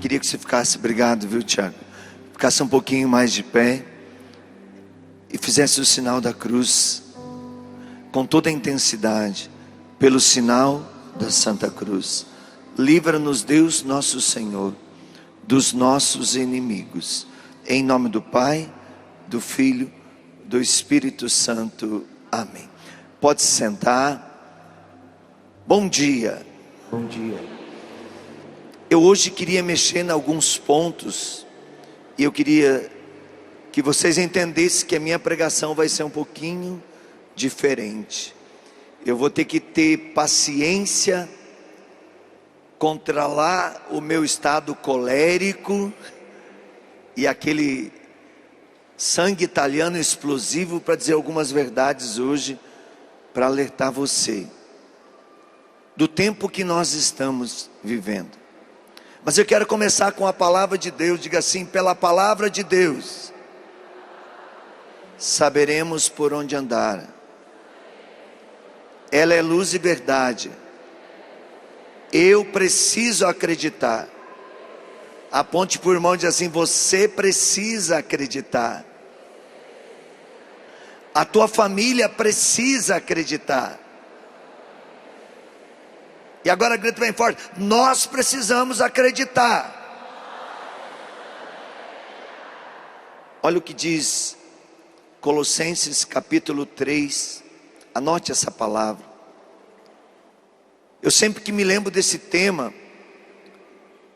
queria que você ficasse, obrigado, viu, Tiago? Ficasse um pouquinho mais de pé e fizesse o sinal da cruz com toda a intensidade, pelo sinal da Santa Cruz. Livra-nos, Deus nosso Senhor, dos nossos inimigos. Em nome do Pai, do Filho, do Espírito Santo. Amém. Pode se sentar. Bom dia. Bom dia. Eu hoje queria mexer em alguns pontos e eu queria que vocês entendessem que a minha pregação vai ser um pouquinho diferente. Eu vou ter que ter paciência, controlar o meu estado colérico e aquele sangue italiano explosivo para dizer algumas verdades hoje, para alertar você do tempo que nós estamos vivendo. Mas eu quero começar com a palavra de Deus. Diga assim: pela palavra de Deus saberemos por onde andar. Ela é luz e verdade. Eu preciso acreditar. Aponte para o irmão e diz assim: você precisa acreditar. A tua família precisa acreditar. E agora grita bem forte: nós precisamos acreditar. Olha o que diz Colossenses capítulo 3. Anote essa palavra. Eu sempre que me lembro desse tema,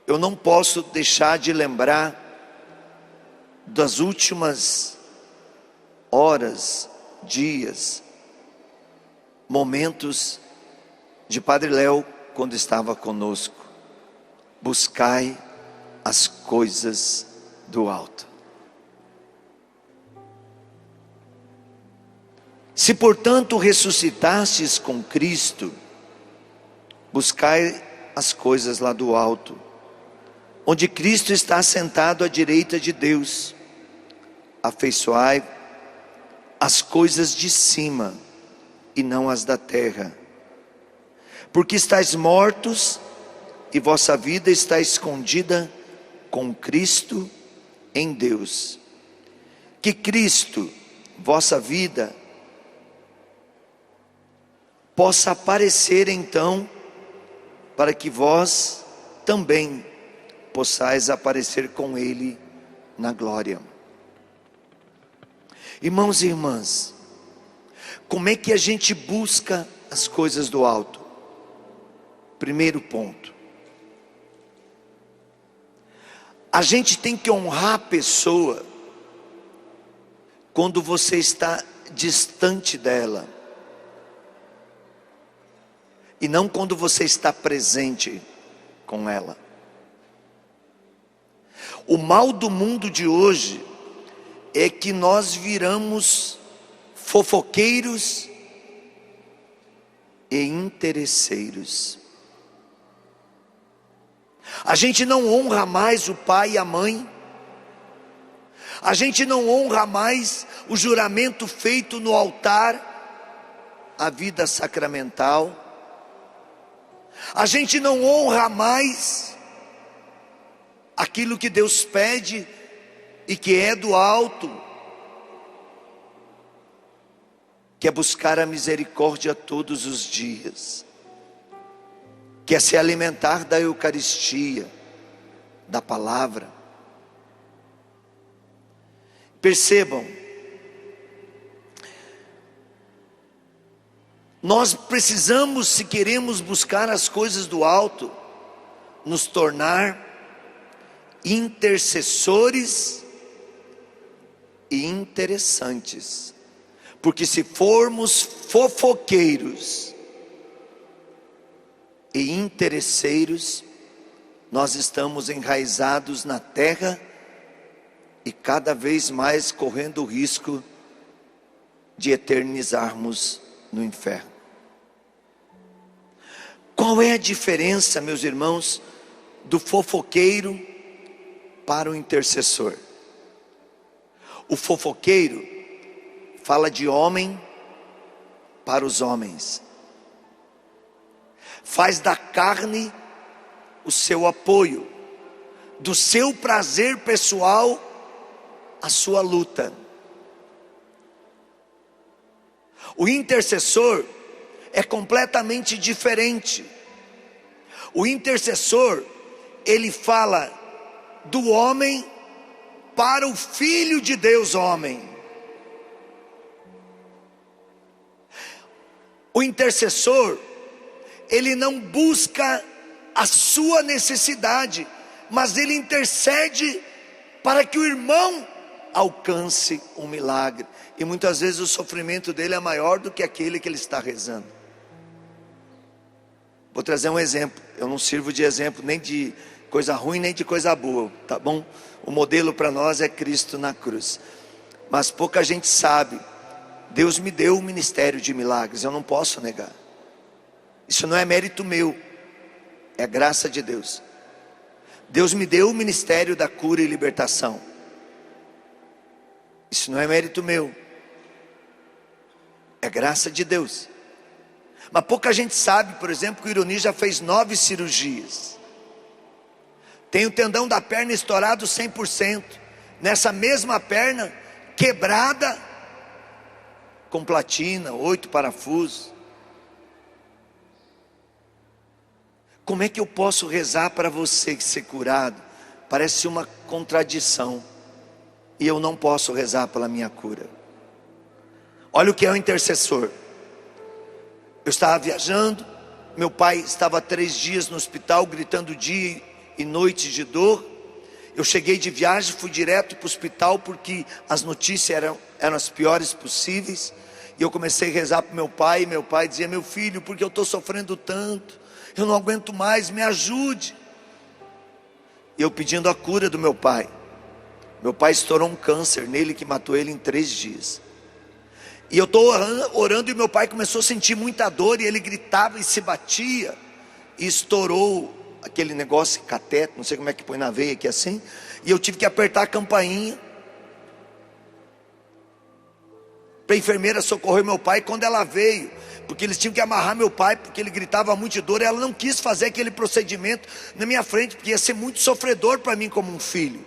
eu não posso deixar de lembrar das últimas horas, dias, momentos de Padre Léo quando estava conosco. Buscai as coisas do alto. Se portanto ressuscitastes com Cristo, buscai as coisas lá do alto, onde Cristo está sentado à direita de Deus. Afeiçoai as coisas de cima e não as da terra, porque estáis mortos e vossa vida está escondida com Cristo em Deus. Que Cristo, vossa vida, possa aparecer então, para que vós também possais aparecer com Ele na glória. Irmãos e irmãs, como é que a gente busca as coisas do alto? Primeiro ponto: a gente tem que honrar a pessoa quando você está distante dela, e não quando você está presente com ela. O mal do mundo de hoje é que nós viramos fofoqueiros e interesseiros. A gente não honra mais o pai e a mãe. A gente não honra mais o juramento feito no altar, a vida sacramental. A gente não honra mais aquilo que Deus pede e que é do alto, que é buscar a misericórdia todos os dias, que é se alimentar da Eucaristia, da palavra. Percebam, nós precisamos, se queremos buscar as coisas do alto, nos tornar intercessores e interessantes. Porque se formos fofoqueiros e interesseiros, nós estamos enraizados na terra e cada vez mais correndo o risco de eternizarmos no inferno. Qual é a diferença, meus irmãos, do fofoqueiro para o intercessor? O fofoqueiro fala de homem para os homens, faz da carne o seu apoio, do seu prazer pessoal à sua luta. O intercessor é completamente diferente. O intercessor, ele fala do homem para o Filho de Deus homem. O intercessor, ele não busca a sua necessidade, mas ele intercede para que o irmão alcance um milagre. E muitas vezes o sofrimento dele é maior do que aquele que ele está rezando. Vou trazer um exemplo. Eu não sirvo de exemplo nem de coisa ruim nem de coisa boa, tá bom? O modelo para nós é Cristo na cruz. Mas pouca gente sabe. Deus me deu o ministério de milagres, eu não posso negar. Isso não é mérito meu, é graça de Deus. Deus me deu o ministério da cura e libertação. Isso não é mérito meu, é graça de Deus. Mas pouca gente sabe, por exemplo, que o Ironi já fez 9 cirurgias. Tem o tendão da perna estourado 100%. Nessa mesma perna, quebrada, com platina, 8 parafusos. Como é que eu posso rezar para você ser curado? Parece uma contradição. E eu não posso rezar pela minha cura. Olha o que é o intercessor. Eu estava viajando, meu pai estava 3 dias no hospital, gritando dia e noite de dor. Eu cheguei de viagem, fui direto para o hospital, porque as notícias eram as piores possíveis. E eu comecei a rezar para meu pai, e meu pai dizia: meu filho, porque eu estou sofrendo tanto, eu não aguento mais, me ajude. E eu pedindo a cura do meu pai. Meu pai estourou um câncer nele que matou ele em 3 dias. E eu estou orando e meu pai começou a sentir muita dor, e ele gritava e se batia, e estourou aquele negócio, cateto, não sei como é que põe na veia aqui assim, e eu tive que apertar a campainha para a enfermeira socorrer meu pai. Quando ela veio, porque eles tinham que amarrar meu pai, porque ele gritava muito de dor, ela não quis fazer aquele procedimento na minha frente, porque ia ser muito sofredor para mim como um filho.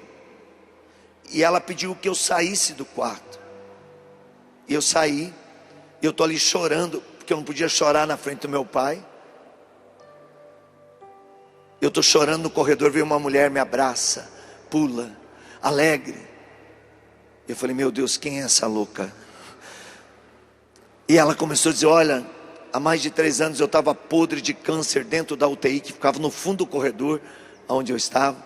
E ela pediu que eu saísse do quarto. E eu saí, e eu estou ali chorando, porque eu não podia chorar na frente do meu pai. Eu estou chorando no corredor, veio uma mulher, me abraça, pula, alegre. Eu falei: meu Deus, quem é essa louca? E ela começou a dizer: olha, há mais de 3 anos eu estava podre de câncer dentro da UTI, que ficava no fundo do corredor, onde eu estava.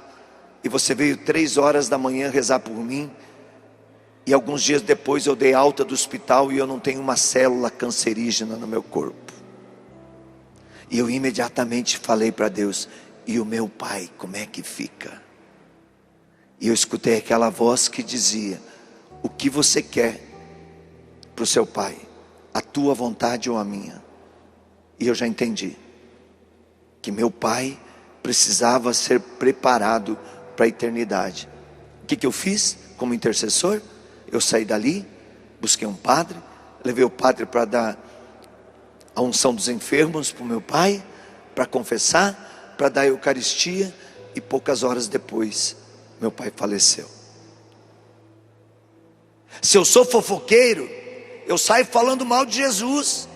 E você veio 3 horas da manhã rezar por mim. E alguns dias depois eu dei alta do hospital, e eu não tenho uma célula cancerígena no meu corpo. E eu imediatamente falei para Deus: e o meu pai, como é que fica? E eu escutei aquela voz que dizia: o que você quer para o seu pai? A tua vontade ou a minha? E eu já entendi que meu pai precisava ser preparado para a eternidade. O que eu fiz como intercessor? Eu saí dali, busquei um padre, levei o padre para dar a unção dos enfermos para o meu pai, para confessar, para dar a Eucaristia, e poucas horas depois, meu pai faleceu. Se eu sou fofoqueiro, eu saio falando mal de Jesus,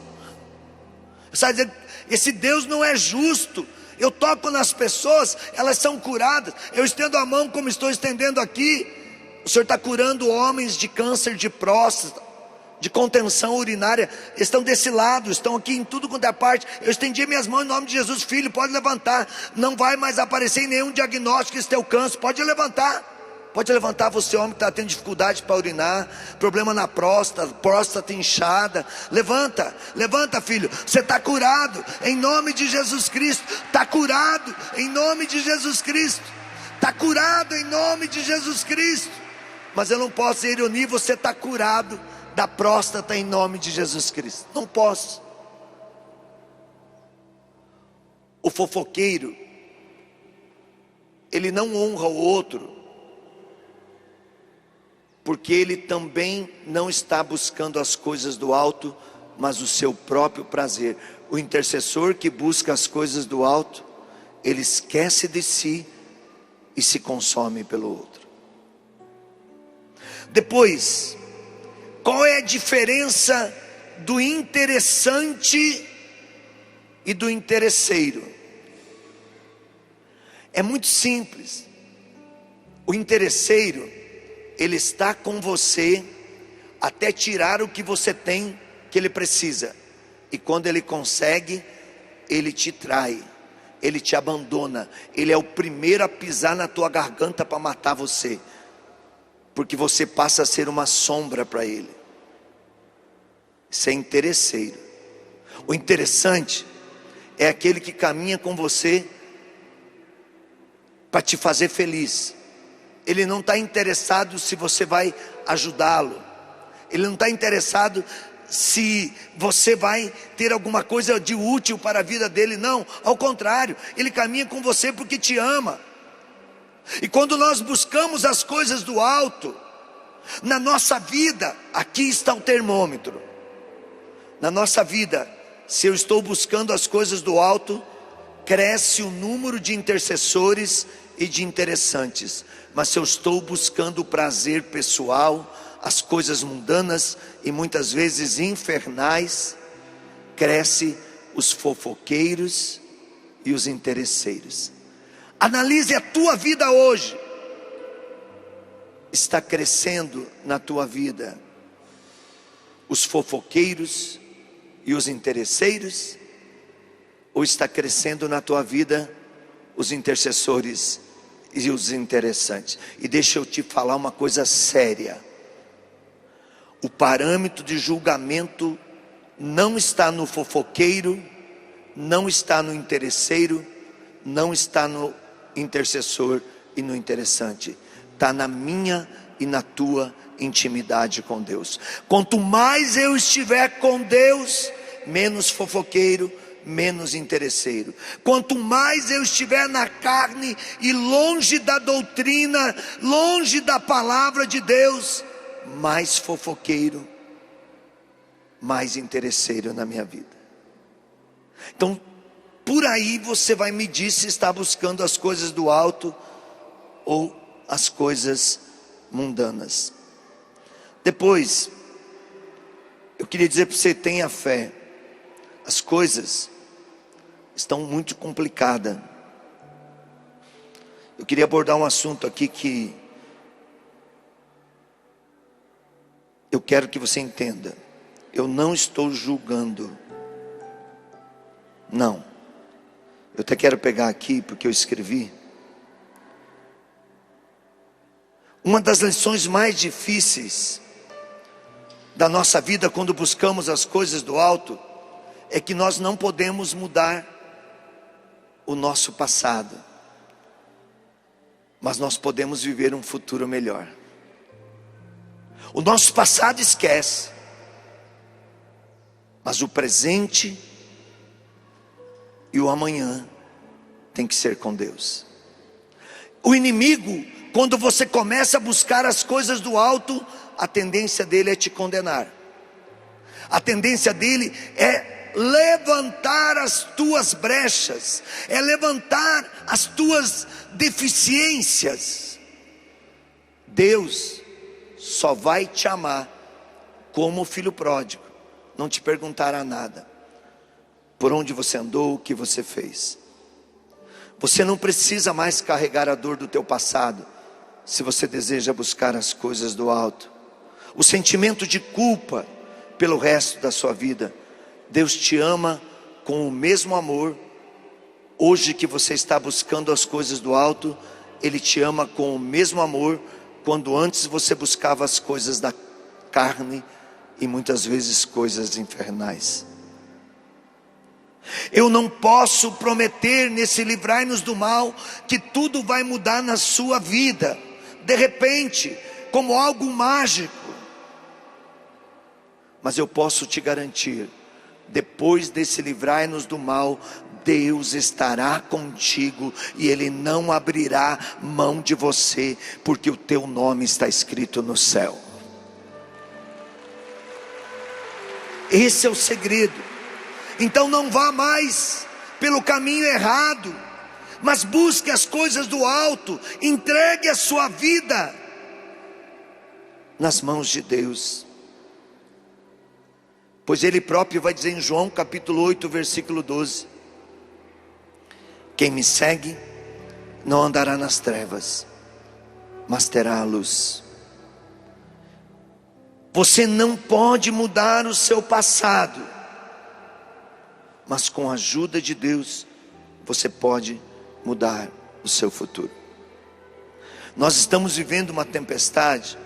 eu saio dizendo: esse Deus não é justo. Eu toco nas pessoas, elas são curadas. Eu estendo a mão como estou estendendo aqui. O Senhor está curando homens de câncer de próstata, de contenção urinária. Estão desse lado, estão aqui em tudo quanto é parte. Eu estendi minhas mãos em nome de Jesus. Filho, pode levantar. Não vai mais aparecer em nenhum diagnóstico esse teu câncer. Pode levantar. Pode levantar, você homem que está tendo dificuldade para urinar, problema na próstata inchada. Levanta, levanta, filho. Você está curado em nome de Jesus Cristo. Está curado em nome de Jesus Cristo. Está curado em nome de Jesus Cristo. Mas eu não posso ser ironia, você está curado da próstata em nome de Jesus Cristo. Não posso. O fofoqueiro, ele não honra o outro, porque ele também não está buscando as coisas do alto, mas o seu próprio prazer. O intercessor que busca as coisas do alto, ele esquece de si e se consome pelo outro. Depois, qual é a diferença do interessante e do interesseiro? É muito simples. O interesseiro, ele está com você até tirar o que você tem que ele precisa. E quando ele consegue, ele te trai, ele te abandona. Ele é o primeiro a pisar na tua garganta para matar você, porque você passa a ser uma sombra para ele. Isso é interesseiro. O interessante é aquele que caminha com você para te fazer feliz. Ele não está interessado se você vai ajudá-lo. Ele não está interessado se você vai ter alguma coisa de útil para a vida dele. Não, ao contrário, ele caminha com você porque te ama. E quando nós buscamos as coisas do alto, na nossa vida, aqui está o termômetro. Na nossa vida, se eu estou buscando as coisas do alto, cresce o número de intercessores e de interessantes. Mas se eu estou buscando o prazer pessoal, as coisas mundanas e muitas vezes infernais, cresce os fofoqueiros e os interesseiros. Analise a tua vida hoje. Está crescendo na tua vida os fofoqueiros e os interesseiros? Ou está crescendo na tua vida os intercessores e os interessantes? E deixa eu te falar uma coisa séria. O parâmetro de julgamento não está no fofoqueiro, não está no interesseiro, não está no intercessor e no interessante. Está na minha e na tua intimidade com Deus. Quanto mais eu estiver com Deus, menos fofoqueiro, menos interesseiro. Quanto mais eu estiver na carne e longe da doutrina, longe da palavra de Deus, mais fofoqueiro, mais interesseiro na minha vida. Então, por aí você vai medir se está buscando as coisas do alto ou as coisas mundanas. Depois, eu queria dizer para você: tenha fé. As coisas estão muito complicadas. Eu queria abordar um assunto aqui que eu quero que você entenda. Eu não estou julgando. Não. Eu até quero pegar aqui porque eu escrevi. Uma das lições mais difíceis da nossa vida quando buscamos as coisas do alto é que nós não podemos mudar o nosso passado, mas nós podemos viver um futuro melhor. O nosso passado esquece, mas o presente e o amanhã tem que ser com Deus. O inimigo, quando você começa a buscar as coisas do alto, a tendência dele é te condenar. A tendência dele é levantar as tuas brechas, é levantar as tuas deficiências. Deus só vai te amar como o filho pródigo, não te perguntará nada. Por onde você andou, o que você fez. Você não precisa mais carregar a dor do teu passado, se você deseja buscar as coisas do alto. O sentimento de culpa pelo resto da sua vida. Deus te ama com o mesmo amor. Hoje que você está buscando as coisas do alto, Ele te ama com o mesmo amor quando antes você buscava as coisas da carne e muitas vezes coisas infernais. Eu não posso prometer nesse livrai-nos do mal que tudo vai mudar na sua vida de repente, como algo mágico. Mas eu posso te garantir, depois desse livrai-nos do mal, Deus estará contigo e Ele não abrirá mão de você, porque o teu nome está escrito no céu. Esse é o segredo. Então não vá mais pelo caminho errado. mas busque as coisas do alto, entregue a sua vida nas mãos de Deus. Pois Ele próprio vai dizer em João capítulo 8, versículo 12: quem me segue não andará nas trevas, mas terá a luz. Você não pode mudar o seu passado, mas com a ajuda de Deus, você pode mudar o seu futuro. Nós estamos vivendo uma tempestade.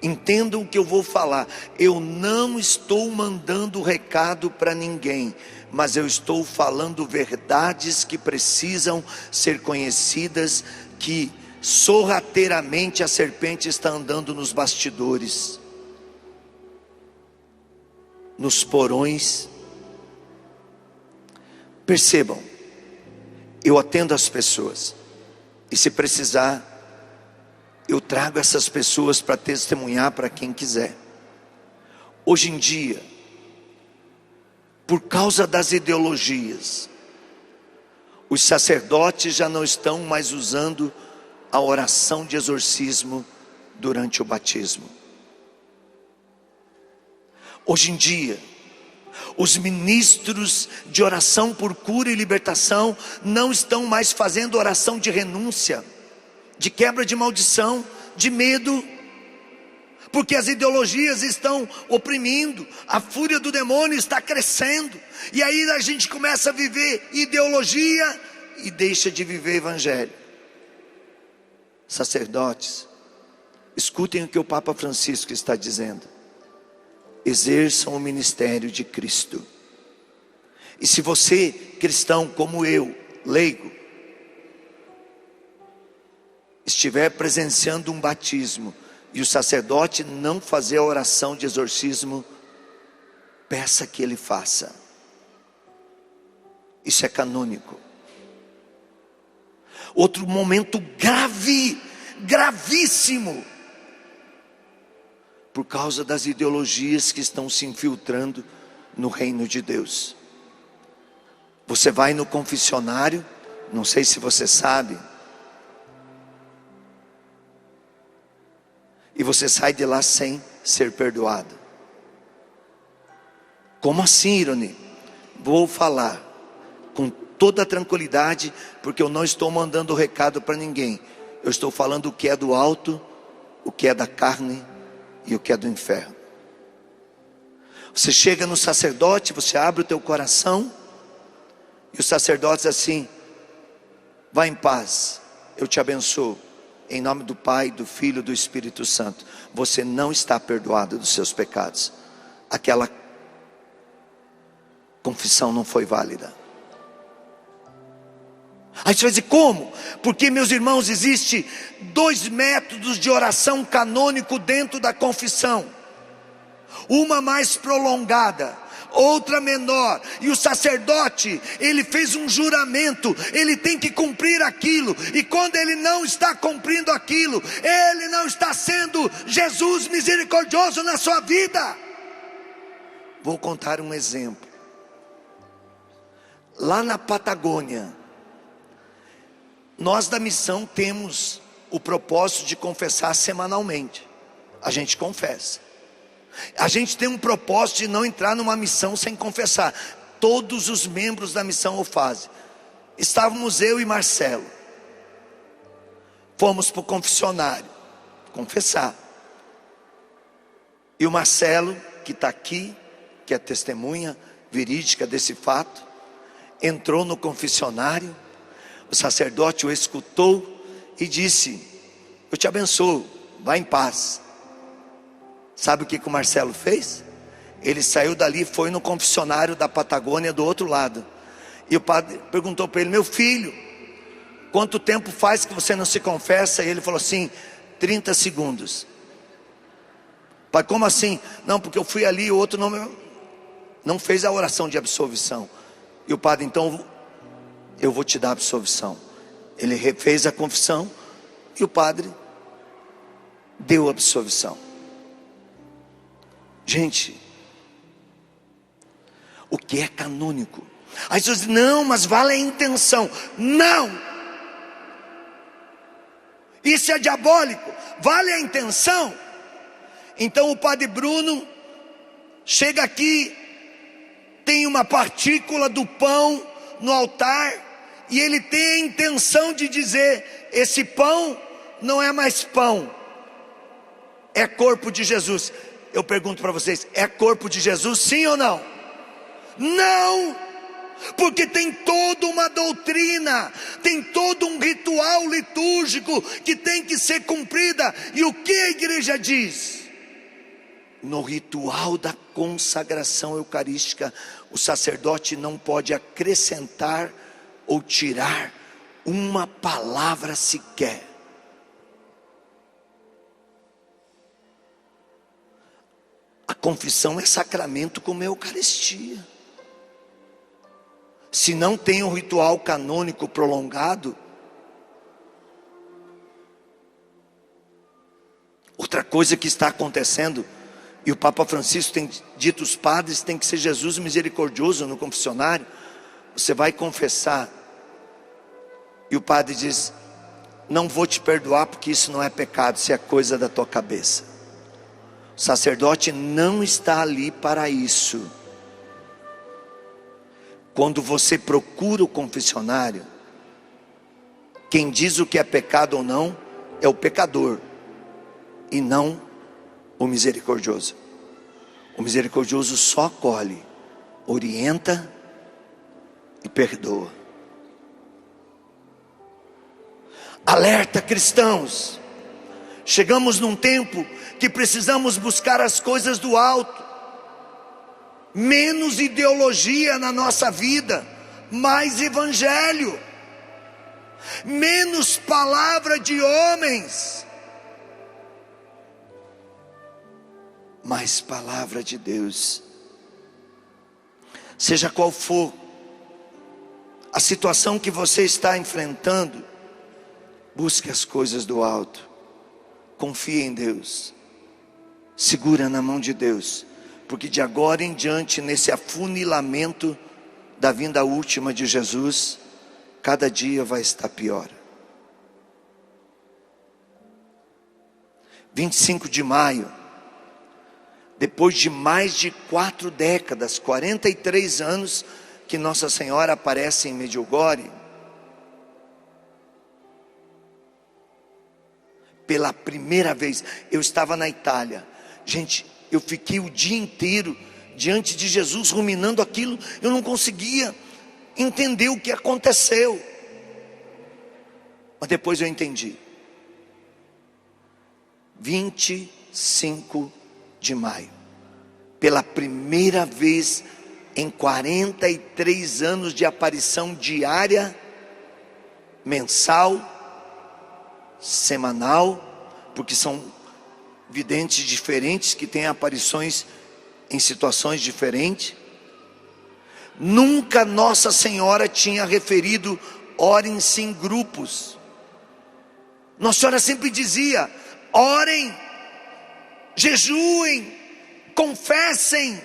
Entendam o que eu vou falar. Eu não estou mandando recado para ninguém, mas eu estou falando verdades que precisam ser conhecidas, que sorrateiramente a serpente está andando nos bastidores, nos porões. Percebam, eu atendo as pessoas, e se precisar, eu trago essas pessoas para testemunhar para quem quiser. Hoje em dia, por causa das ideologias, os sacerdotes já não estão mais usando a oração de exorcismo durante o batismo. Hoje em dia, os ministros de oração por cura e libertação não estão mais fazendo oração de renúncia, de quebra de maldição, de medo, porque as ideologias estão oprimindo, a fúria do demônio está crescendo, e aí a gente começa a viver ideologia e deixa de viver evangelho. Sacerdotes, escutem o que o Papa Francisco está dizendo: exerçam o ministério de Cristo. E se você, cristão como eu, leigo, estiver presenciando um batismo e o sacerdote não fazer a oração de exorcismo, peça que ele faça. Isso é canônico. Outro momento grave, gravíssimo, por causa das ideologias que estão se infiltrando no reino de Deus. Você vai no confessionário, não sei se você sabe, e você sai de lá sem ser perdoado. Como assim, Irone? Vou falar com toda a tranquilidade, porque eu não estou mandando recado para ninguém. Eu estou falando o que é do alto, o que é da carne e o que é do inferno. Você chega no sacerdote, você abre o teu coração, e o sacerdote diz assim: vá em paz, eu te abençoo, em nome do Pai, do Filho e do Espírito Santo. Você não está perdoado dos seus pecados. Aquela confissão não foi válida. Aí você vai dizer, como? Porque, meus irmãos, existe 2 métodos de oração canônico dentro da confissão. Uma mais prolongada, outra menor. E o sacerdote, ele fez um juramento, ele tem que cumprir aquilo. E quando ele não está cumprindo aquilo, ele não está sendo Jesus misericordioso na sua vida. Vou contar um exemplo. Lá na Patagônia, nós da missão temos o propósito de confessar semanalmente. A gente confessa. A gente tem um propósito de não entrar numa missão sem confessar. Todos os membros da missão o fazem. Estávamos eu e Marcelo. Fomos para o confessionário confessar. E o Marcelo, que está aqui, que é testemunha verídica desse fato, entrou no confessionário. O sacerdote o escutou e disse: eu te abençoo, vá em paz. Sabe o que o Marcelo fez? Ele saiu dali e foi no confessionário da Patagônia do outro lado. E o padre perguntou para ele: meu filho, quanto tempo faz que você não se confessa? E ele falou assim: 30 segundos. Pai, como assim? Não, porque eu fui ali e o outro não fez a oração de absolvição. E o padre: então eu vou te dar a absolvição. Ele refez a confissão e o padre deu a absolvição. Gente, o que é canônico Aí você diz, não, mas vale a intenção. Não! Isso é diabólico. Vale a intenção? Então o Padre Bruno chega aqui, tem uma partícula do pão no altar, e ele tem a intenção de dizer, esse pão não é mais pão, é corpo de Jesus. Eu pergunto para vocês, é corpo de Jesus, sim ou não? Não! Porque tem toda uma doutrina, tem todo um ritual litúrgico que tem que ser cumprida. E o que a igreja diz? No ritual da consagração eucarística, o sacerdote não pode acrescentar ou tirar uma palavra sequer. A confissão é sacramento como a Eucaristia. Se não tem um ritual canônico prolongado, outra coisa que está acontecendo, e o Papa Francisco tem dito, os padres tem que ser Jesus misericordioso no confessionário. Você vai confessar, e o padre diz, não vou te perdoar porque isso não é pecado, isso é coisa da tua cabeça. O sacerdote não está ali para isso. Quando você procura o confessionário, quem diz o que é pecado ou não é o pecador, e não o misericordioso. O misericordioso só acolhe, orienta e perdoa. Alerta, cristãos, chegamos num tempo que precisamos buscar as coisas do alto. Menos ideologia na nossa vida, mais evangelho. Menos palavra de homens, mais palavra de Deus. Seja qual for a situação que você está enfrentando, busque as coisas do alto. Confie em Deus. Segura na mão de Deus. Porque de agora em diante, nesse afunilamento da vinda última de Jesus, cada dia vai estar pior. 25 de maio, depois de mais de 4 décadas, 43 anos, que Nossa Senhora aparece em Medjugorje, pela primeira vez, eu estava na Itália, gente, eu fiquei o dia inteiro diante de Jesus ruminando aquilo, eu não conseguia entender o que aconteceu, mas depois eu entendi. 25 de maio, pela primeira vez em 43 anos de aparição diária, mensal, semanal, porque são videntes diferentes que têm aparições em situações diferentes. Nunca Nossa Senhora tinha referido, orem-se em grupos. Nossa Senhora sempre dizia, orem, jejuem, confessem.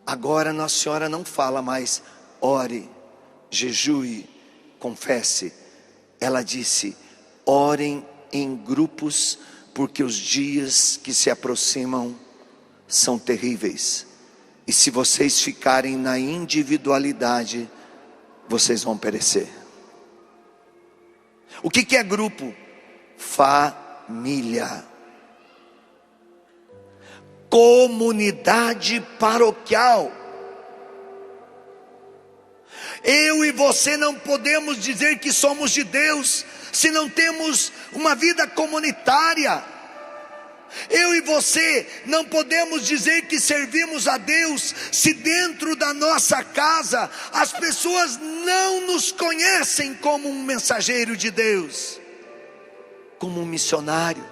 Agora Nossa Senhora não fala mais, ore, jejue, confesse. Ela disse, orem em grupos, porque os dias que se aproximam são terríveis. E se vocês ficarem na individualidade, vocês vão perecer. O que é grupo? Família. Comunidade paroquial. Eu e você não podemos dizer que somos de Deus se não temos uma vida comunitária. Eu e você não podemos dizer que servimos a Deus se dentro da nossa casa as pessoas não nos conhecem como um mensageiro de Deus, como um missionário,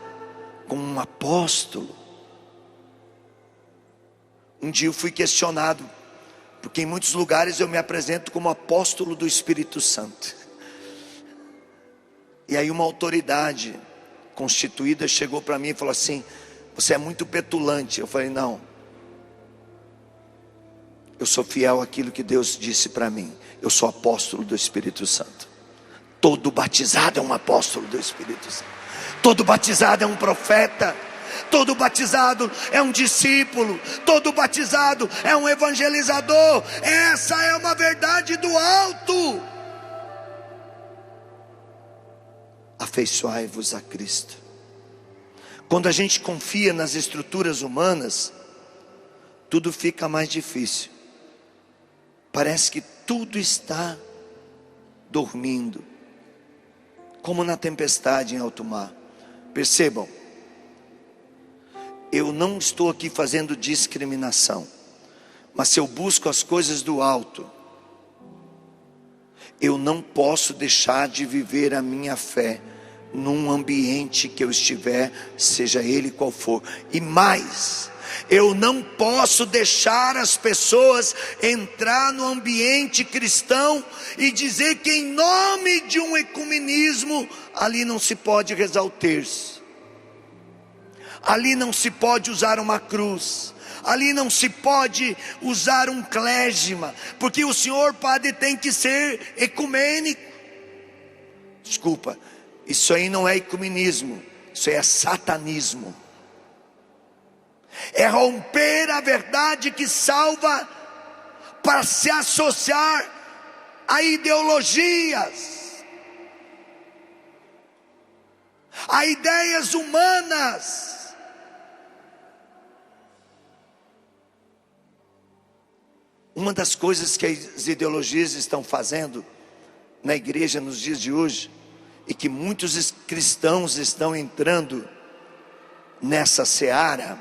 como um apóstolo. Um dia eu fui questionado, porque em muitos lugares eu me apresento como apóstolo do Espírito Santo. E aí uma autoridade constituída chegou para mim e falou assim, você é muito petulante. Eu falei, não, Eu sou fiel àquilo que Deus disse para mim. Eu sou apóstolo do Espírito Santo. Todo batizado é um apóstolo do Espírito Santo. Todo batizado é um profeta. Todo batizado é um discípulo. Todo batizado é um evangelizador. Essa é uma verdade do alto. Afeiçoai-vos a Cristo. Quando a gente confia nas estruturas humanas, tudo fica mais difícil. Parece que tudo está dormindo, como na tempestade em alto mar. Percebam, eu não estou aqui fazendo discriminação, mas se eu busco as coisas do alto, eu não posso deixar de viver a minha fé num ambiente que eu estiver, seja ele qual for. E mais, eu não posso deixar as pessoas entrar no ambiente cristão e dizer que em nome de um ecumenismo, ali não se pode rezar o terço, ali não se pode usar uma cruz, ali não se pode usar um clésima, porque o senhor padre tem que ser ecumênico. Desculpa, isso aí não é ecumenismo, isso aí é satanismo. É romper a verdade que salva para se associar a ideologias, a ideias humanas. Uma das coisas que as ideologias estão fazendo na igreja nos dias de hoje, e que muitos cristãos estão entrando nessa seara,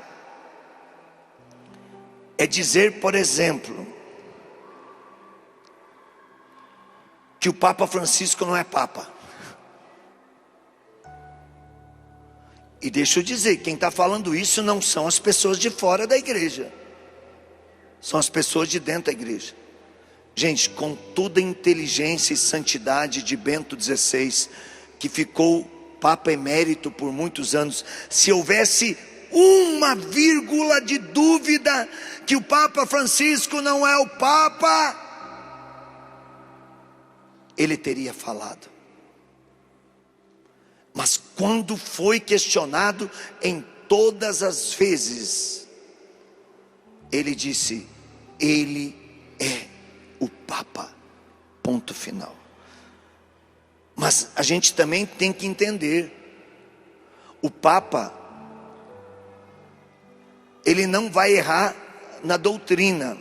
é dizer, por exemplo, que o Papa Francisco não é Papa. E deixa eu dizer, quem está falando isso não são as pessoas de fora da igreja, são as pessoas de dentro da igreja. Gente, com toda a inteligência e santidade de Bento XVI, que ficou Papa emérito por muitos anos, se houvesse uma vírgula de dúvida que o Papa Francisco não é o Papa, ele teria falado. Mas quando foi questionado em todas as vezes, ele disse: ele é o Papa, ponto final. Mas a gente também tem que entender, o Papa, ele não vai errar na doutrina,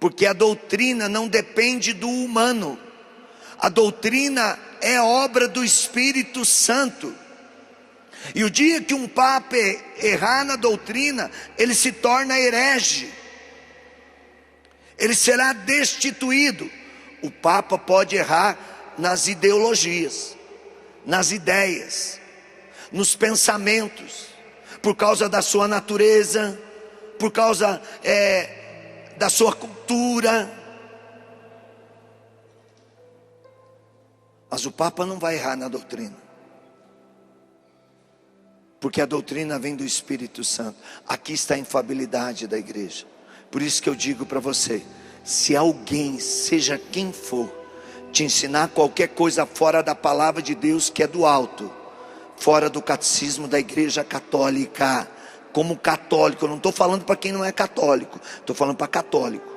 porque a doutrina não depende do humano, a doutrina é obra do Espírito Santo. E o dia que um Papa errar na doutrina, ele se torna herege, ele será destituído. O Papa pode errar nas ideologias, nas ideias, nos pensamentos, por causa da sua natureza, por causa da sua cultura. Mas o Papa não vai errar na doutrina, porque a doutrina vem do Espírito Santo. Aqui está a infalibilidade da igreja. Por isso que eu digo para você, se alguém, seja quem for, te ensinar qualquer coisa fora da palavra de Deus, que é do alto, fora do catecismo da igreja católica, como católico, eu não estou falando para quem não é católico, estou falando para católico,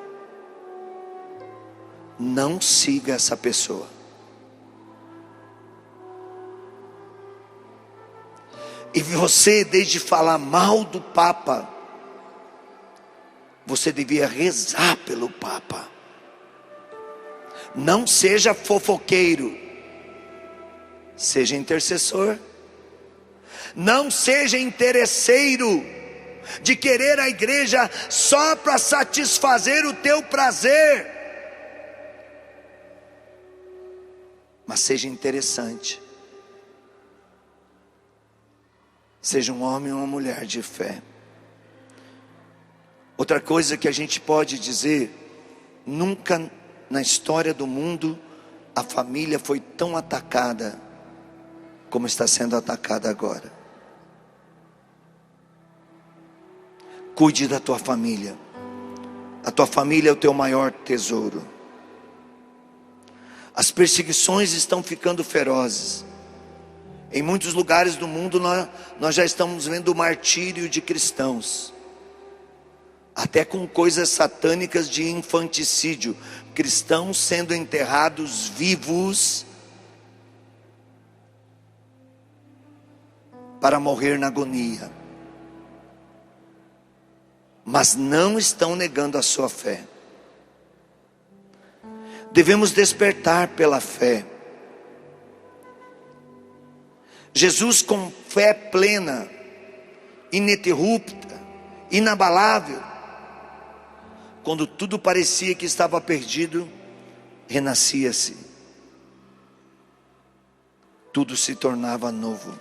não siga essa pessoa. E você, desde falar mal do Papa, você devia rezar pelo Papa. Não seja fofoqueiro, seja intercessor. Não seja interesseiro de querer a igreja só para satisfazer o teu prazer, mas seja interessante. Seja um homem ou uma mulher de fé. Outra coisa que a gente pode dizer, nunca na história do mundo a família foi tão atacada como está sendo atacada agora. Cuide da tua família. A tua família é o teu maior tesouro. As perseguições estão ficando ferozes. Em muitos lugares do mundo nós já estamos vendo o martírio de cristãos. Até com coisas satânicas de infanticídio. Cristãos sendo enterrados vivos para morrer na agonia. Mas não estão negando a sua fé. Devemos despertar pela fé. Jesus, com fé plena, ininterrupta, inabalável, quando tudo parecia que estava perdido, renascia-se. Tudo se tornava novo.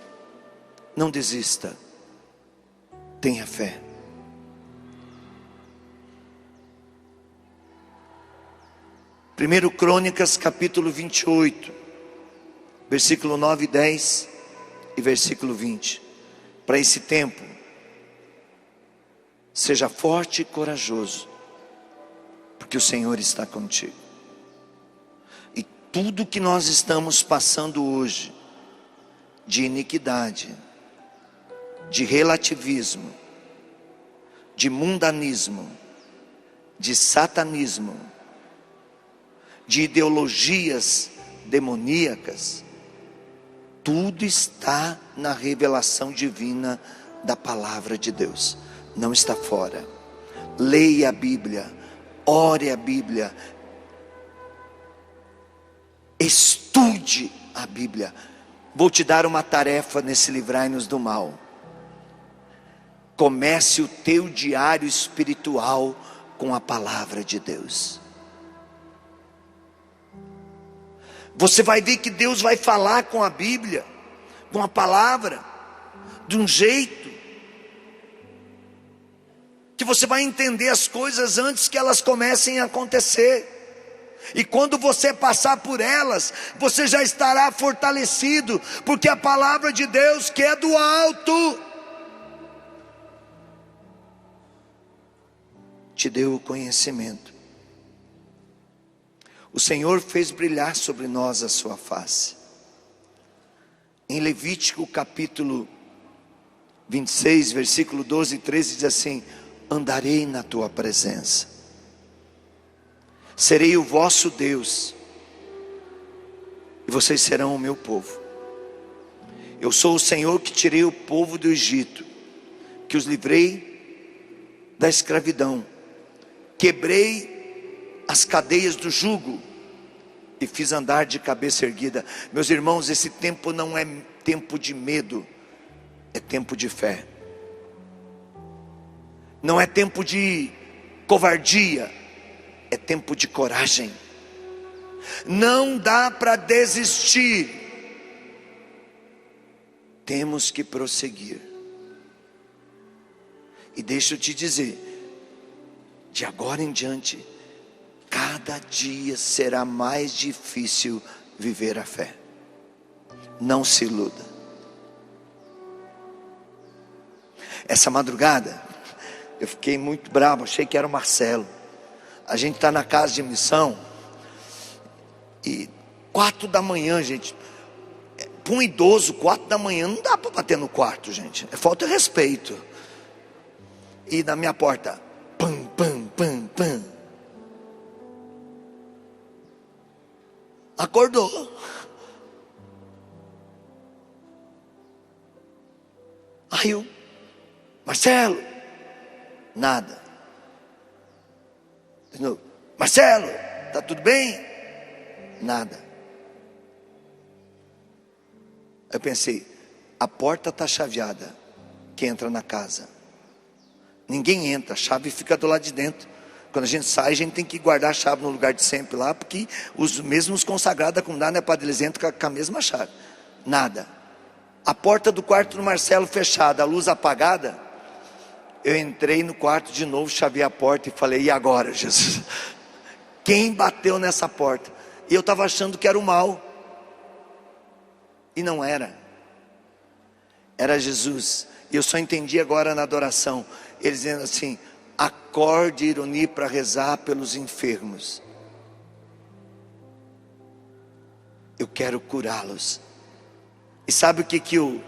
Não desista. Tenha fé. Primeiro Crônicas, capítulo 28, versículo 9 e 10 e versículo 20. Para esse tempo, seja forte e corajoso, porque o Senhor está contigo. E tudo que nós estamos passando hoje, de iniquidade, de relativismo, de mundanismo, de satanismo, de ideologias demoníacas, tudo está na revelação divina da palavra de Deus. Não está fora. Leia a Bíblia, ore a Bíblia, estude a Bíblia. Vou te dar uma tarefa nesse Livrai-nos do Mal. Comece o teu diário espiritual com a palavra de Deus. Você vai ver que Deus vai falar com a Bíblia, com a palavra, de um jeito que você vai entender as coisas antes que elas comecem a acontecer. E quando você passar por elas, você já estará fortalecido, porque a palavra de Deus, que é do alto, te deu o conhecimento. O Senhor fez brilhar sobre nós a sua face. Em Levítico capítulo 26, versículo 12 e 13 diz assim: andarei na tua presença, serei o vosso Deus, e vocês serão o meu povo. Eu sou o Senhor que tirei o povo do Egito, que os livrei da escravidão, quebrei as cadeias do jugo e fiz andar de cabeça erguida. Meus irmãos, esse tempo não é tempo de medo, é tempo de fé. Não é tempo de covardia, é tempo de coragem. Não dá para desistir, temos que prosseguir. E deixa eu te dizer, de agora em diante, cada dia será mais difícil viver a fé. Não se iluda. Essa madrugada, eu fiquei muito bravo, achei que era o Marcelo. A gente está na casa de missão, e 4 da manhã, gente, para um idoso, 4 da manhã, não dá para bater no quarto, gente, é falta de respeito. E na minha porta, pam, pam, pam, pam. Acordou. Aí eu, Marcelo, nada. De novo, Marcelo, tá tudo bem? Nada. Eu pensei, a porta está chaveada, que entra na casa. Ninguém entra, a chave fica do lado de dentro. Quando a gente sai, a gente tem que guardar a chave no lugar de sempre lá, porque os mesmos consagrados da comunidade, né, padre, eles entram com a mesma chave. Nada. A porta do quarto do Marcelo fechada, a luz apagada. Eu entrei no quarto de novo, chavei a porta e falei, e agora, Jesus? Quem bateu nessa porta? E eu estava achando que era o mal. E não era. Era Jesus. E eu só entendi agora na adoração. Ele dizendo assim, acorde e reunir para rezar pelos enfermos. Eu quero curá-los. E sabe o que o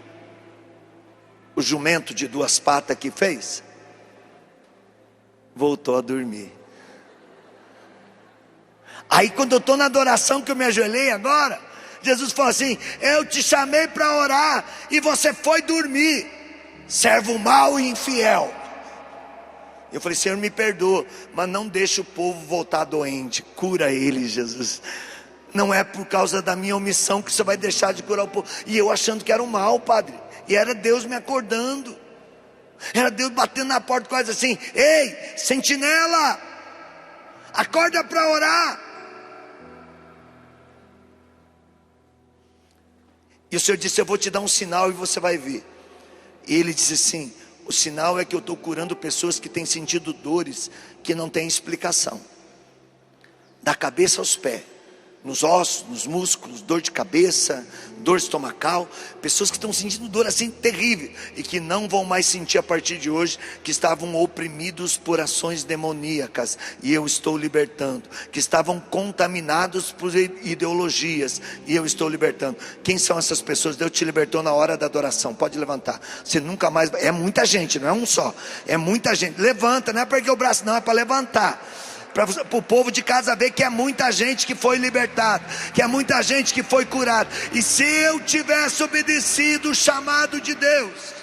jumento de 2 patas que fez? Voltou a dormir. Aí quando eu estou na adoração, que eu me ajoelhei agora, Jesus falou assim: eu te chamei para orar e você foi dormir, servo mau e infiel. Eu falei: Senhor, me perdoa, mas não deixa o povo voltar doente, cura eles, Jesus. Não é por causa da minha omissão que você vai deixar de curar o povo. E eu achando que era o mal, padre, e era Deus me acordando, era Deus batendo na porta, quase assim: ei, sentinela, acorda para orar. E o Senhor disse: eu vou te dar um sinal e você vai ver. E ele disse assim: o sinal é que eu estou curando pessoas que têm sentido dores que não têm explicação, da cabeça aos pés, nos ossos, nos músculos, dor de cabeça, dor estomacal, pessoas que estão sentindo dor assim terrível, e que não vão mais sentir a partir de hoje, que estavam oprimidos por ações demoníacas, e eu estou libertando, que estavam contaminados por ideologias, e eu estou libertando. Quem são essas pessoas? Deus te libertou na hora da adoração, pode levantar. Você nunca mais, é muita gente, não é um só, é muita gente. Levanta, não é para erguer o braço não, é para levantar, para o povo de casa ver que é muita gente que foi libertada, que é muita gente que foi curada. E se eu tivesse obedecido o chamado de Deus,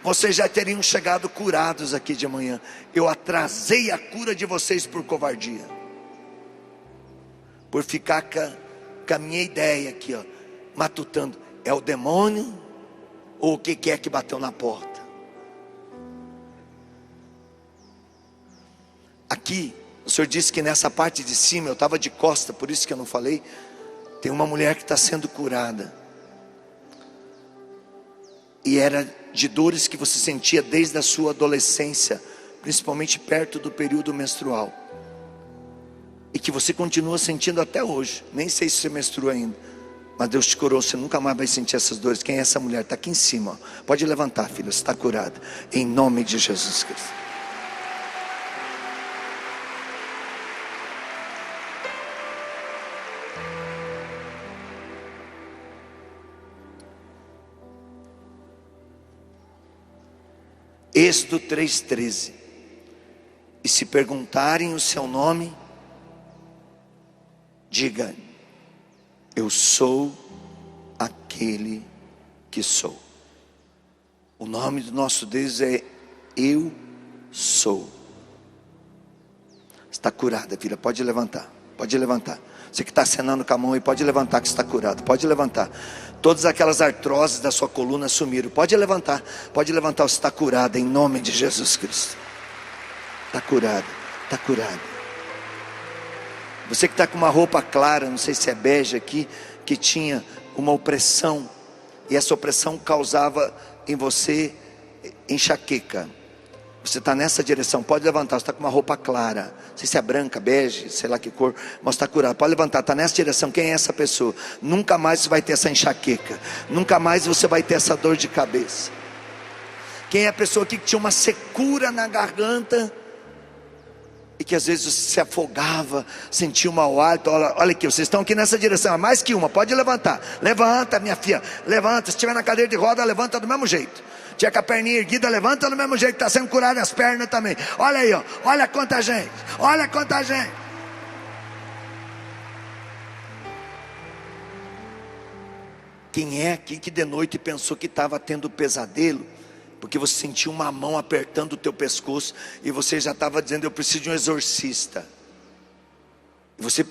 vocês já teriam chegado curados aqui de manhã. Eu atrasei a cura de vocês por covardia, por ficar com a minha ideia aqui, ó, matutando: é o demônio ou o que é que bateu na porta? Aqui, o Senhor disse que nessa parte de cima, eu estava de costa, por isso que eu não falei, tem uma mulher que está sendo curada. E era de dores que você sentia desde a sua adolescência, principalmente perto do período menstrual. E que você continua sentindo até hoje. Nem sei se você menstrua ainda, mas Deus te curou, você nunca mais vai sentir essas dores. Quem é essa mulher? Está aqui em cima, ó. Pode levantar, filha, você está curada, em nome de Jesus Cristo. Êxodo 3,13: e se perguntarem o seu nome, diga: eu sou aquele que sou. O nome do nosso Deus é Eu Sou. Está curada, filha, pode levantar, pode levantar. Você que está acenando com a mão aí, pode levantar que está curado, pode levantar. Todas aquelas artroses da sua coluna sumiram, pode levantar, você está curada em nome de Jesus Cristo. Está curada, está curada. Você que está com uma roupa clara, não sei se é bege aqui, que tinha uma opressão, e essa opressão causava em você enxaqueca. Você está nessa direção, pode levantar. Você está com uma roupa clara, não sei se é branca, bege, sei lá que cor, mas está curado, pode levantar, está nessa direção. Quem é essa pessoa? Nunca mais você vai ter essa enxaqueca, nunca mais você vai ter essa dor de cabeça. Quem é a pessoa aqui que tinha uma secura na garganta, e que às vezes você se afogava, sentia um mau hálito? Olha aqui, vocês estão aqui nessa direção, é mais que uma, pode levantar. Levanta, minha filha, levanta. Se estiver na cadeira de roda, levanta do mesmo jeito. Tinha com a perninha erguida, levanta do mesmo jeito, está sendo curado as pernas também. Olha aí, ó, olha quanta gente, olha quanta gente. Quem é aqui que de noite pensou que estava tendo pesadelo, porque você sentiu uma mão apertando o teu pescoço, e você já estava dizendo: eu preciso de um exorcista, e você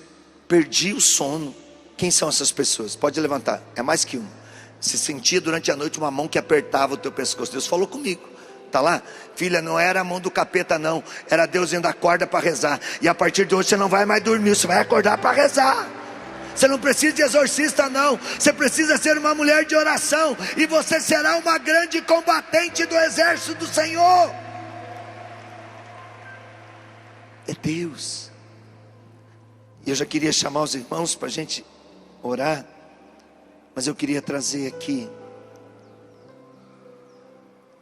perdia o sono? Quem são essas pessoas? Pode levantar, é mais que uma. Se sentia durante a noite uma mão que apertava o teu pescoço. Deus falou comigo, está lá, filha, não era a mão do capeta não, era Deus dizendo: acorda para rezar, e a partir de hoje você não vai mais dormir, você vai acordar para rezar. Você não precisa de exorcista não, você precisa ser uma mulher de oração, e você será uma grande combatente do exército do Senhor. É Deus. E eu já queria chamar os irmãos para a gente orar, mas eu queria trazer aqui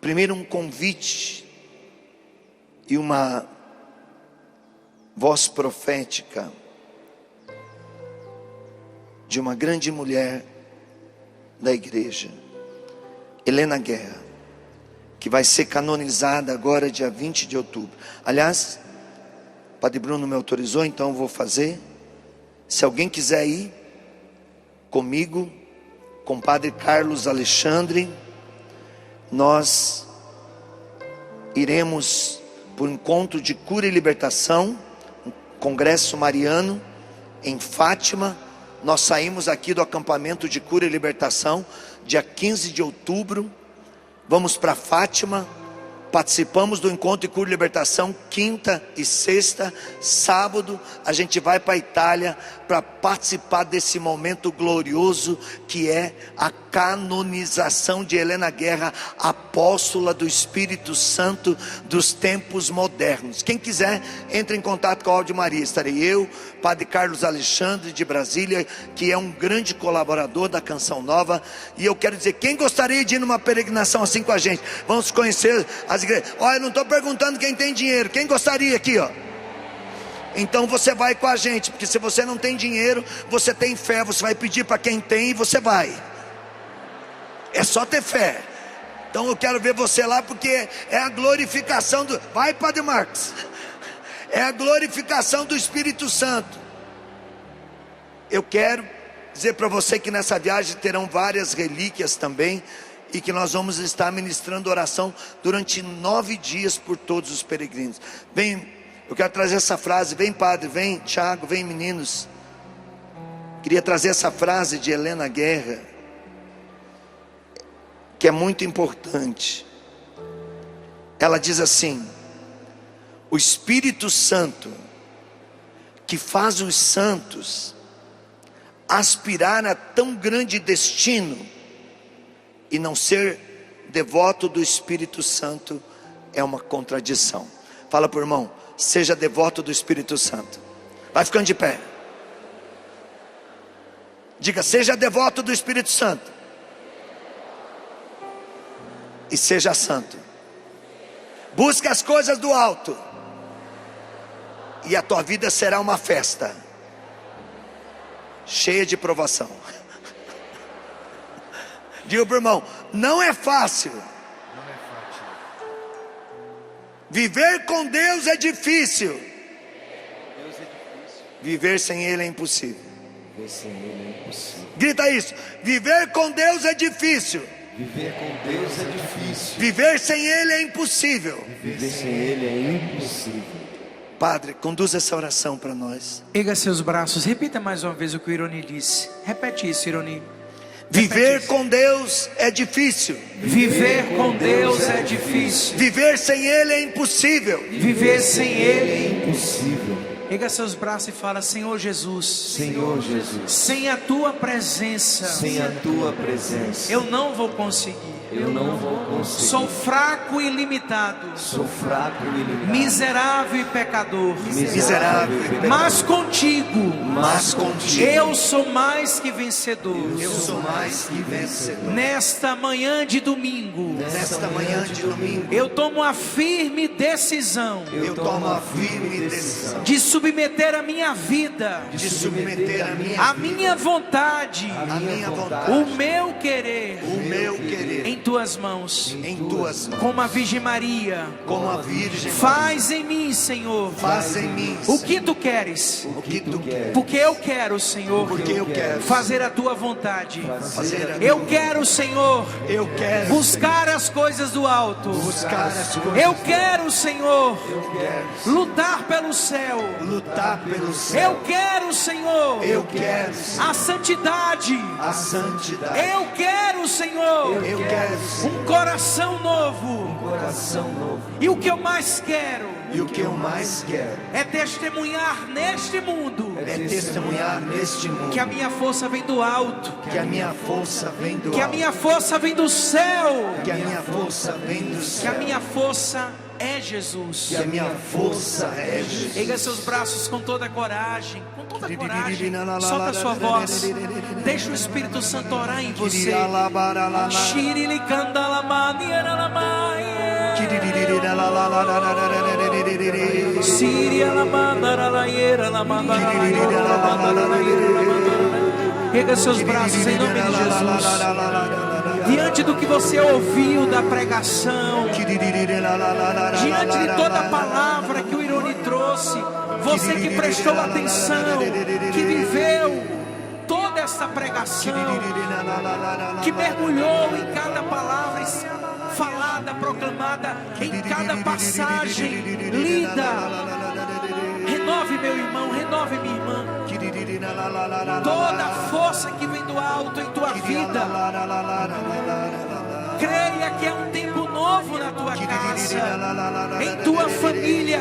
Primeiro um convite e uma voz profética de uma grande mulher da igreja, Helena Guerra, que vai ser canonizada agora dia 20 de outubro. Aliás, Padre Bruno me autorizou, então eu vou fazer. Se alguém quiser ir comigo, com o Padre Carlos Alexandre, nós iremos para o encontro de cura e libertação, um congresso mariano em Fátima. Nós saímos aqui do acampamento de cura e libertação dia 15 de outubro, vamos para Fátima, participamos do encontro de cura e libertação quinta e sexta. Sábado a gente vai para a Itália para participar desse momento glorioso que é a canonização de Helena Guerra, apóstola do Espírito Santo dos tempos modernos. Quem quiser, entre em contato com a Alde Maria. Estarei eu, Padre Carlos Alexandre de Brasília, que é um grande colaborador da Canção Nova. E eu quero dizer, quem gostaria de ir numa peregrinação assim com a gente? Vamos conhecer as igrejas. Olha, eu não estou perguntando quem tem dinheiro. Quem gostaria aqui, ó? Então você vai com a gente, porque se você não tem dinheiro, você tem fé, você vai pedir para quem tem e você vai. É só ter fé. Então eu quero ver você lá, porque é a glorificação do... Vai, Padre Marcos. É a glorificação do Espírito Santo. Eu quero dizer para você que nessa viagem terão várias relíquias também, e que nós vamos estar ministrando oração durante 9 dias por todos os peregrinos. Vem, eu quero trazer essa frase. Vem, Padre, vem, Tiago, vem, meninos. Queria trazer essa frase de Helena Guerra, que é muito importante. Ela diz assim: o Espírito Santo que faz os santos aspirar a tão grande destino e não ser devoto do Espírito Santo é uma contradição. Fala para o irmão, seja devoto do Espírito Santo. Vai ficando de pé. Diga, seja devoto do Espírito Santo e seja santo. Busque as coisas do alto e a tua vida será uma festa cheia de provação. Diga para o irmão, não é fácil. Viver com Deus é difícil. Viver sem Ele é impossível. Grita isso. Viver com Deus é difícil. Viver com Deus é difícil. Viver sem Ele é impossível. Viver sem Ele é impossível. Padre, conduza essa oração para nós. Erga seus braços, repita mais uma vez o que o Ironi disse. Repete isso, Ironi. Viver com Deus é difícil. Viver com Deus é difícil. Viver sem Ele é impossível. Viver sem Ele é Impossível. Erga seus braços e fala: Senhor Jesus, Senhor Jesus, sem a tua presença, sem a tua presença, eu não vou conseguir. eu não vou conseguir. Sou fraco e limitado, Sou fraco e limitado. miserável e pecador. Miserável e pecador. Mas contigo, Mas contigo eu sou mais que vencedor. eu sou mais que vencedor. Nesta manhã de domingo, Nesta manhã de domingo, eu tomo a firme decisão eu tomo a firme decisão de submeter a minha vida, de submeter a minha vontade, a minha vontade, o meu querer o meu querer em tuas mãos, em tuas mãos, como a Virgem Maria. como a Virgem. Faz em mim, Senhor, Faz em mim o que tu queres, o que tu queres, porque eu quero, Senhor, porque eu quero fazer a tua vontade. fazer a Eu quero, Senhor, eu quero buscar as coisas do alto. buscar as coisas. Eu quero, Senhor, Eu quero lutar pelo céu. lutar pelo céu. Eu quero, Senhor, Eu quero a santidade. a santidade. Eu quero, Senhor, Eu quero um coração novo. Coração novo. E o que eu mais quero e o que eu mais quero é testemunhar neste mundo é testemunhar neste mundo que a minha força vem do alto, que a minha força vem do que a alto, minha força vem do céu, que a minha força vem do que a céu, minha força é Jesus. que a minha força é Jesus. Erga seus braços com toda a coragem, com toda a coragem. Solta a sua voz. Deixa o Espírito Santo orar em você. Shirilikandalamani, Síria la mandara la ira la mandara la ira la mandara la ira la mandara. Erga seus braços em nome de Jesus. Diante do que você ouviu da pregação, diante de toda a palavra que o Ironi trouxe, você que prestou atenção, que viveu toda essa pregação, que mergulhou em cada palavra falada, proclamada, em cada passagem lida, renove meu irmão, renove minha irmã. Toda a força que vem do alto em tua vida, creia que é um tempo novo na tua casa, em tua família.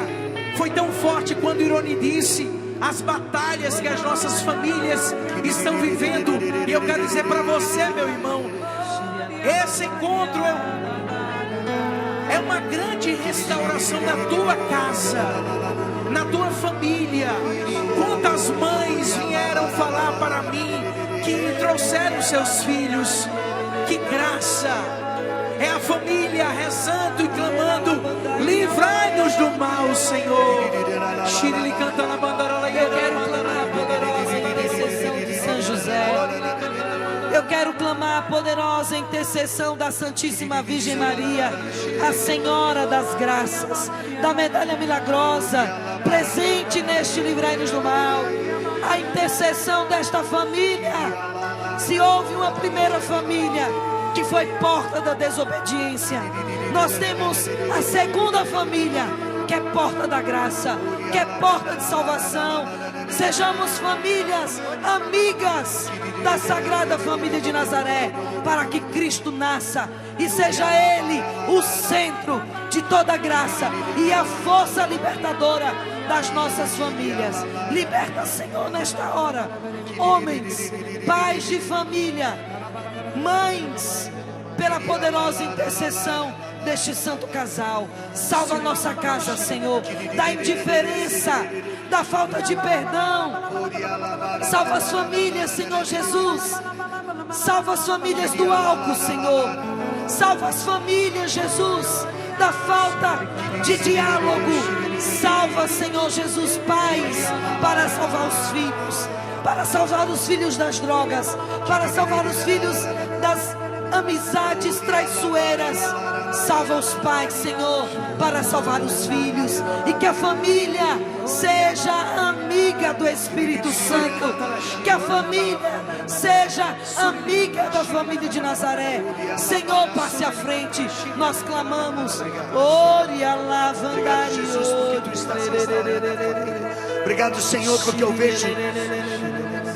Foi tão forte quando Ironi disse as batalhas que as nossas famílias estão vivendo. E eu quero dizer para você, meu irmão, esse encontro é uma grande restauração na tua casa, na tua família. Quantas mães vieram falar para mim que trouxeram seus filhos? Que graça! É a família rezando e clamando: livrai-nos do mal, Senhor. Shirley canta na bandara. Eu quero clamar a poderosa intercessão de São José. Eu quero clamar a poderosa intercessão da Santíssima Virgem Maria, a Senhora das Graças, da Medalha Milagrosa, presente neste livrai-nos do mal. A intercessão desta família. Se houve uma primeira família que foi porta da desobediência, nós temos a segunda família, que é porta da graça, que é porta de salvação. Sejamos famílias amigas da Sagrada Família de Nazaré, para que Cristo nasça e seja Ele o centro de toda graça e a força libertadora das nossas famílias. Liberta, Senhor, nesta hora homens, pais de família, mães, pela poderosa intercessão deste santo casal. Salva a nossa casa, Senhor, da indiferença, da falta de perdão. Salva as famílias, Senhor Jesus. Salva as famílias do álcool, Senhor. Salva as famílias, Jesus, da falta de diálogo. Salva, Senhor Jesus, pais, para salvar os filhos, para salvar os filhos das drogas, para salvar os filhos das amizades traiçoeiras. Salva os pais, Senhor, para salvar os filhos. E que a família seja amiga do Espírito Santo. Que a família seja amiga da família de Nazaré. Senhor, passe à frente. Nós clamamos. Oria lavandari. Obrigado, Senhor, porque eu vejo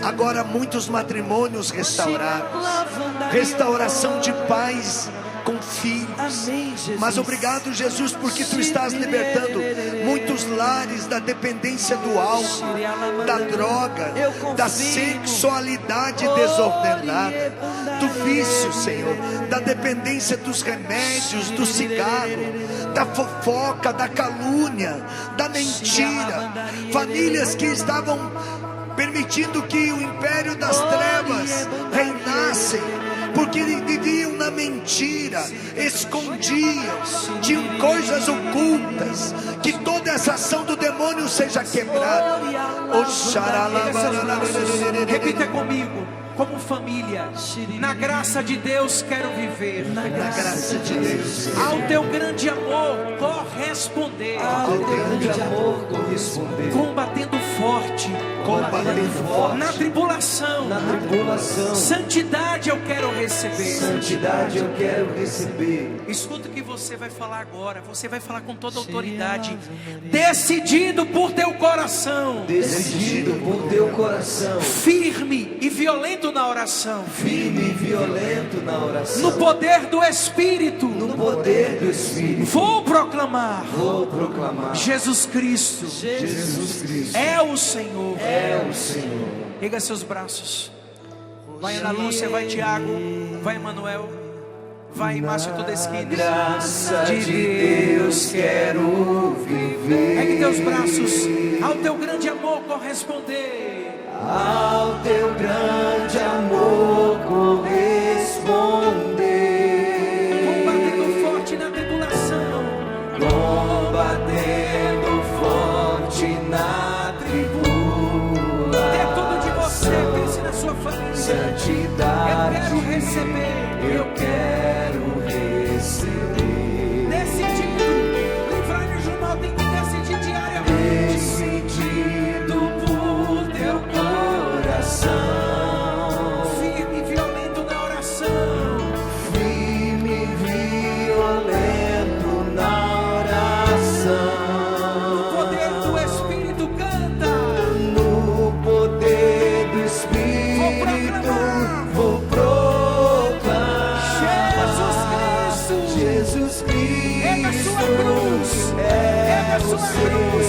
agora muitos matrimônios restaurados. Restauração de pais com filhos. Amém, Jesus. Mas obrigado, Jesus, porque Tu estás libertando muitos lares da dependência do álcool, da droga, da sexualidade desordenada, do vício, Senhor, da dependência dos remédios, do cigarro, da fofoca, da calúnia, da mentira. Famílias que estavam permitindo que o império das trevas reinassem, porque viviam na mentira, escondiam, tinham coisas ocultas. Que toda essa ação do demônio seja quebrada. Repita comigo. Como família, na graça de Deus quero viver. Na graça de Deus. Ao Teu grande amor corresponder. Ao Teu grande amor corresponder. Combatendo forte. Na tribulação. Santidade eu quero receber. Santidade eu quero receber. Escuta o que você vai falar agora. Você vai falar com toda autoridade. Decidido por teu coração. Decidido por teu coração. Firme e violento na oração. Firme e violento na oração. No poder do Espírito. No poder do Espírito. Vou proclamar. Jesus Cristo. É o Senhor. É o Senhor. Erga seus braços. Vai Ana Lúcia, vai Tiago, vai Emanuel, vai Márcio Todesquines. Graça de Deus quero viver. Ergue teus braços. Ao teu grande amor corresponder. Ao teu grande amor corresponder. Combatendo forte na tribulação. receber. Eu quero receber. Decidido, livrai-nos do mal, tem que decidir diariamente. Decidido por teu coração, Firme e violento na oração. firme e violento na oração. No poder do Espírito canta. No poder do Espírito vou proclamar. Jesus Cristo. Jesus Cristo Erga a sua cruz. Erga a sua cruz.